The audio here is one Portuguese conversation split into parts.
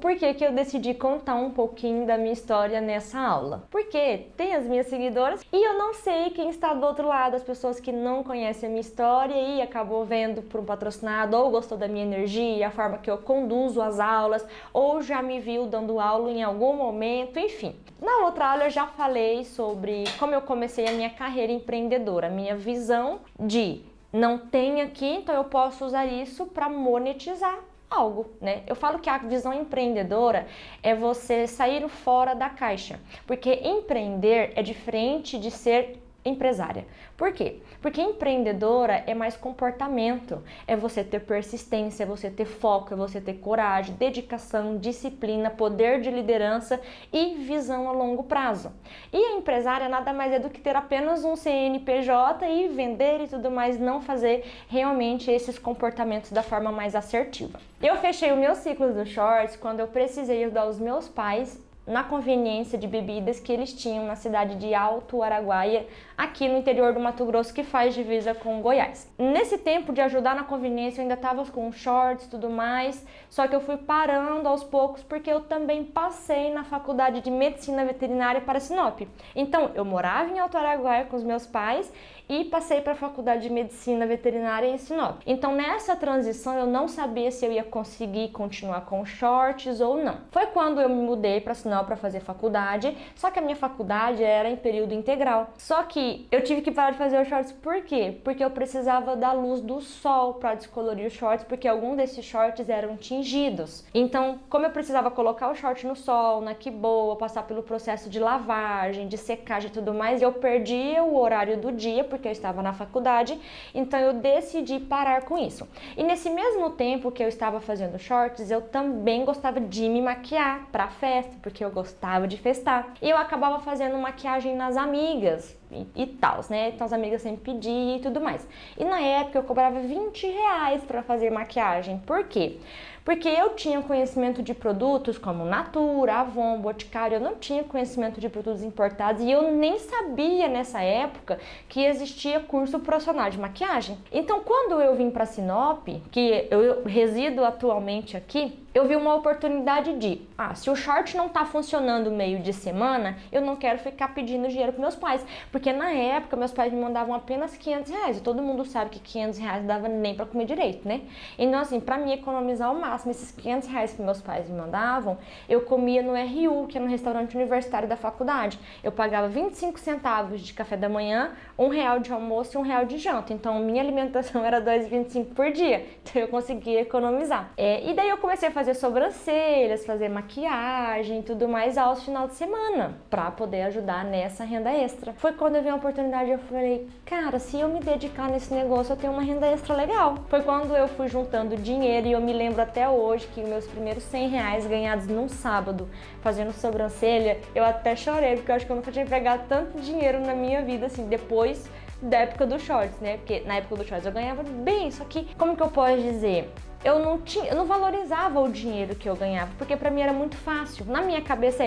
porquê que eu decidi contar um pouquinho da minha história nessa aula. Porque tem as minhas seguidoras e eu não sei quem está do outro lado, as pessoas que não conhecem a minha história e acabou vendo por um patrocinado ou gostou da minha energia, a forma que eu conduzo as aulas, ou já me viu dando aula em algum momento, enfim. Na outra aula eu já falei sobre como eu comecei a minha carreira empreendedora, a minha visão de não tem aqui, então eu posso usar isso para monetizar algo, né? Eu falo que a visão empreendedora é você sair fora da caixa, porque empreender é diferente de ser empresária. Por quê? Porque empreendedora é mais comportamento, é você ter persistência, é você ter foco, é você ter coragem, dedicação, disciplina, poder de liderança e visão a longo prazo. E a empresária nada mais é do que ter apenas um CNPJ e vender e tudo mais, não fazer realmente esses comportamentos da forma mais assertiva. Eu fechei o meu ciclo dos shorts quando eu precisei ajudar os meus pais na conveniência de bebidas que eles tinham na cidade de Alto Araguaia, aqui no interior do Mato Grosso, que faz divisa com Goiás. Nesse tempo de ajudar na conveniência, eu ainda estava com shorts e tudo mais, só que eu fui parando aos poucos porque eu também passei na faculdade de Medicina Veterinária para Sinop. Então, eu morava em Alto Araguaia com os meus pais e passei para a faculdade de Medicina Veterinária em Sinop. Então, nessa transição, eu não sabia se eu ia conseguir continuar com shorts ou não. Foi quando eu me mudei para Sinop para fazer faculdade, só que a minha faculdade era em período integral. Só que eu tive que parar de fazer os shorts, por quê? Porque eu precisava da luz do sol para descolorir os shorts, porque alguns desses shorts eram tingidos. Então, como eu precisava colocar o short no sol, na que boa, passar pelo processo de lavagem, de secagem e tudo mais, eu perdia o horário do dia, porque eu estava na faculdade, então eu decidi parar com isso. E nesse mesmo tempo que eu estava fazendo shorts, eu também gostava de me maquiar para festa, porque eu gostava de festar. E eu acabava fazendo maquiagem nas amigas e tal, né? Então as amigas sempre pediam e tudo mais. E na época eu cobrava R$20 para fazer maquiagem. Por quê? Porque eu tinha conhecimento de produtos como Natura, Avon, Boticário, eu não tinha conhecimento de produtos importados e eu nem sabia nessa época que existia curso profissional de maquiagem. Então, quando eu vim para Sinop, que eu resido atualmente aqui, eu vi uma oportunidade de, se o short não tá funcionando meio de semana, eu não quero ficar pedindo dinheiro para meus pais, porque na época meus pais me mandavam apenas R$500 e todo mundo sabe que R$500 dava nem para comer direito, né? Então assim, para mim economizar ao máximo esses R$500 que meus pais me mandavam, eu comia no RU, que é no restaurante universitário da faculdade. Eu pagava 25 centavos de café da manhã, R$1 de almoço e R$1 de janta. Então minha alimentação era R$2,25 por dia. Então eu conseguia economizar. E daí eu comecei a fazer sobrancelhas, fazer maquiagem e tudo mais aos finais de semana, para poder ajudar nessa renda extra. Foi quando eu vi a oportunidade, eu falei, cara, se eu me dedicar nesse negócio, eu tenho uma renda extra legal. Foi quando eu fui juntando dinheiro e eu me lembro até hoje que meus primeiros R$100 ganhados num sábado, fazendo sobrancelha, eu até chorei, porque eu acho que eu nunca tinha empregado tanto dinheiro na minha vida, assim, depois da época dos shorts, né? Porque na época dos shorts eu ganhava bem, só que, como que eu posso dizer? Eu não valorizava o dinheiro que eu ganhava, porque pra mim era muito fácil. Na minha cabeça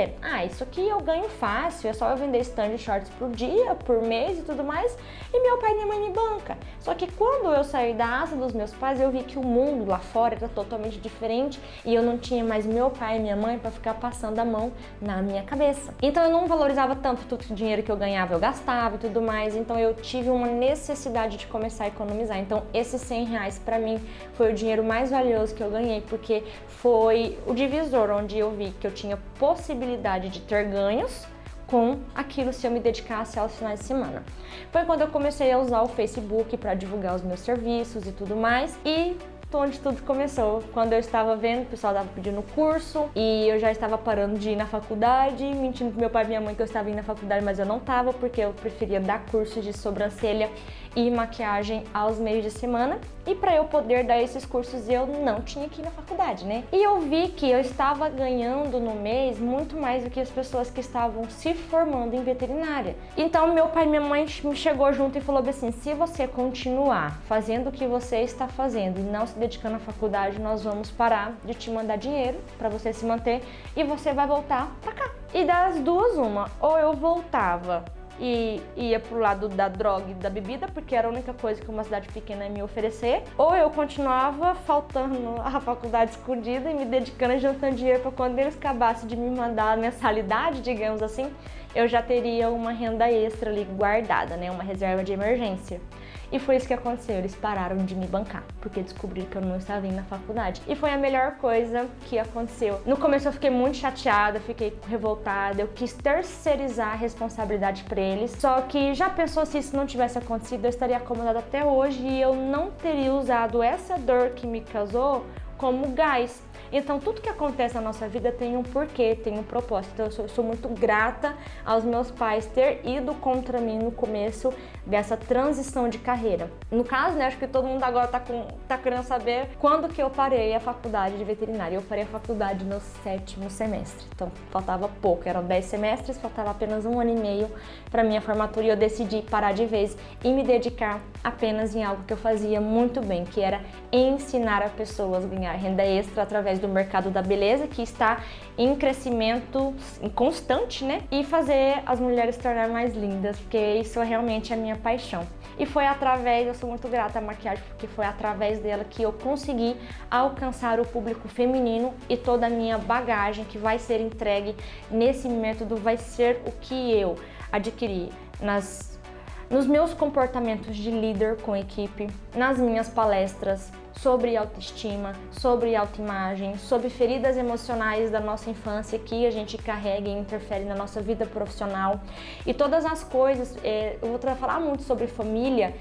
isso aqui eu ganho fácil, é só eu vender stand de shorts por dia, por mês e tudo mais, e meu pai e minha mãe me banca. Só que quando eu saí da asa dos meus pais, eu vi que o mundo lá fora era totalmente diferente e eu não tinha mais meu pai e minha mãe pra ficar passando a mão na minha cabeça. Então eu não valorizava tanto o dinheiro que eu ganhava, eu gastava e tudo mais, então eu tive uma necessidade de começar a economizar. Então esses R$100 pra mim foi o dinheiro mais valioso que eu ganhei, porque foi o divisor onde eu vi que eu tinha possibilidade de ter ganhos com aquilo se eu me dedicasse aos finais de semana. Foi quando eu comecei a usar o Facebook para divulgar os meus serviços e tudo mais, e onde tudo começou, quando eu estava vendo o pessoal estava pedindo curso e eu já estava parando de ir na faculdade, mentindo pro meu pai e minha mãe que eu estava indo na faculdade, mas eu não estava, porque eu preferia dar cursos de sobrancelha e maquiagem aos meios de semana, e para eu poder dar esses cursos eu não tinha que ir na faculdade, né? E eu vi que eu estava ganhando no mês muito mais do que as pessoas que estavam se formando em veterinária. Então meu pai e minha mãe me chegou junto e falou assim, se você continuar fazendo o que você está fazendo e não se dedicando à faculdade, nós vamos parar de te mandar dinheiro para você se manter e você vai voltar para cá. E das duas uma, ou eu voltava e ia pro lado da droga e da bebida, porque era a única coisa que uma cidade pequena ia me oferecer, ou eu continuava faltando à faculdade escondida e me dedicando a juntando dinheiro para quando eles acabassem de me mandar a mensalidade, digamos assim, eu já teria uma renda extra ali guardada, né, uma reserva de emergência. E foi isso que aconteceu, eles pararam de me bancar, porque descobriram que eu não estava indo na faculdade. E foi a melhor coisa que aconteceu. No começo eu fiquei muito chateada, fiquei revoltada, eu quis terceirizar a responsabilidade para eles. Só que já pensou, se isso não tivesse acontecido, eu estaria acomodada até hoje e eu não teria usado essa dor que me causou como gás. Então, tudo que acontece na nossa vida tem um porquê, tem um propósito. Então, eu sou muito grata aos meus pais ter ido contra mim no começo dessa transição de carreira. No caso, né, acho que todo mundo agora tá querendo saber quando que eu parei a faculdade de veterinária. Eu parei a faculdade no 7º semestre, então faltava pouco, eram 10 semestres, faltava apenas 1 ano e meio para minha formatura e eu decidi parar de vez e me dedicar apenas em algo que eu fazia muito bem, que era ensinar a pessoas a ganhar renda extra através do mercado da beleza, que está em crescimento constante, né? E fazer as mulheres se tornar mais lindas, porque isso é realmente a minha paixão. E foi através, eu sou muito grata à maquiagem, porque foi através dela que eu consegui alcançar o público feminino e toda a minha bagagem que vai ser entregue nesse método vai ser o que eu adquiri nos meus comportamentos de líder com equipe, nas minhas palestras sobre autoestima, sobre autoimagem, sobre feridas emocionais da nossa infância que a gente carrega e interfere na nossa vida profissional e todas as coisas. Eu vou falar muito sobre família,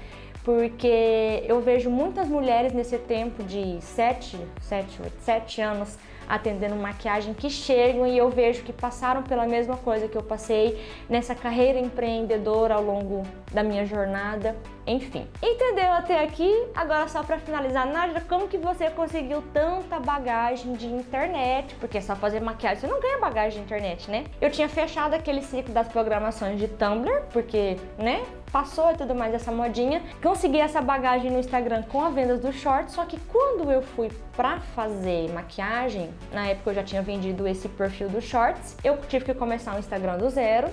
porque eu vejo muitas mulheres nesse tempo de 7 anos atendendo maquiagem que chegam e eu vejo que passaram pela mesma coisa que eu passei nessa carreira empreendedora ao longo da minha jornada, enfim. Entendeu até aqui? Agora só para finalizar, Nádia, como que você conseguiu tanta bagagem de internet? Porque só fazer maquiagem você não ganha bagagem de internet, né? Eu tinha fechado aquele ciclo das programações de Tumblr, porque, né, passou e tudo mais essa modinha. Consegui essa bagagem no Instagram com a venda dos shorts, só que quando eu fui pra fazer maquiagem, na época eu já tinha vendido esse perfil dos shorts, eu tive que começar o Instagram do zero,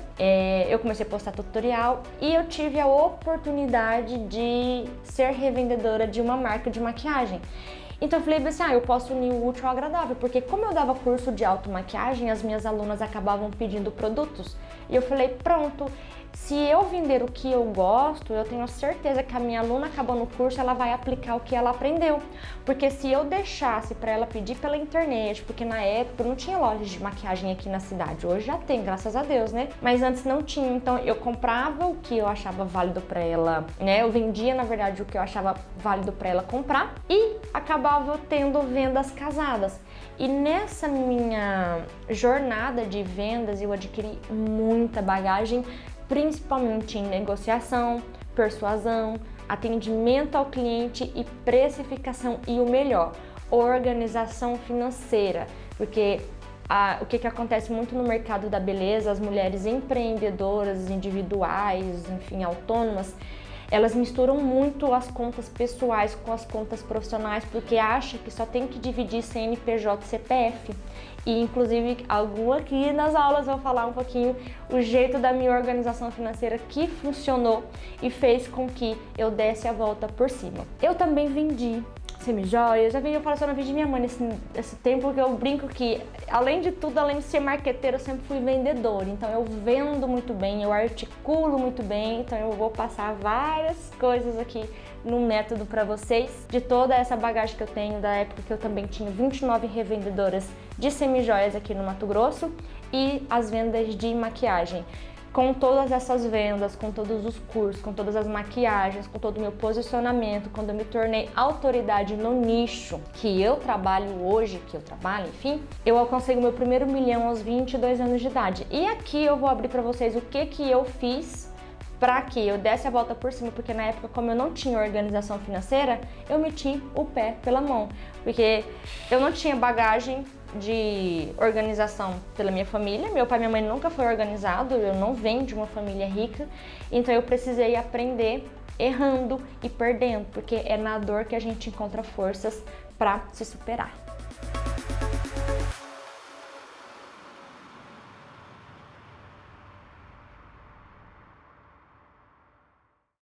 eu comecei a postar tutorial e eu tive a oportunidade de ser revendedora de uma marca de maquiagem. Então eu falei assim, eu posso unir o útil ao agradável, porque como eu dava curso de automaquiagem, as minhas alunas acabavam pedindo produtos. E eu falei, pronto, se eu vender o que eu gosto, eu tenho certeza que a minha aluna acabando o curso, ela vai aplicar o que ela aprendeu. Porque se eu deixasse para ela pedir pela internet, porque na época não tinha lojas de maquiagem aqui na cidade, hoje já tem, graças a Deus, né? Mas antes não tinha, então eu comprava o que eu achava válido para ela, né? Eu vendia, na verdade, o que eu achava válido para ela comprar e acabava tendo vendas casadas. E nessa minha jornada de vendas, eu adquiri muita bagagem, principalmente em negociação, persuasão, atendimento ao cliente e precificação e o melhor, organização financeira, porque o que acontece muito no mercado da beleza, as mulheres empreendedoras, individuais, enfim, autônomas, elas misturam muito as contas pessoais com as contas profissionais porque acham que só tem que dividir CNPJ e CPF. E inclusive aqui nas aulas eu vou falar um pouquinho o jeito da minha organização financeira que funcionou e fez com que eu desse a volta por cima. Eu também vendi semi-joias, eu falo só, não vendi minha mãe nesse tempo, porque eu brinco que, além de tudo, além de ser marqueteira, eu sempre fui vendedora. Então eu vendo muito bem, eu articulo muito bem, então eu vou passar várias coisas aqui no método para vocês, de toda essa bagagem que eu tenho, da época que eu também tinha 29 revendedoras de semi-joias aqui no Mato Grosso e as vendas de maquiagem. Com todas essas vendas, com todos os cursos, com todas as maquiagens, com todo o meu posicionamento, quando eu me tornei autoridade no nicho que eu trabalho hoje, enfim, eu alcancei o meu primeiro milhão aos 22 anos de idade. E aqui eu vou abrir para vocês o que eu fiz para que eu desse a volta por cima, porque na época, como eu não tinha organização financeira, eu meti o pé pela mão, porque eu não tinha bagagem de organização pela minha família, meu pai e minha mãe nunca foi organizado, eu não venho de uma família rica, então eu precisei aprender errando e perdendo, porque é na dor que a gente encontra forças para se superar.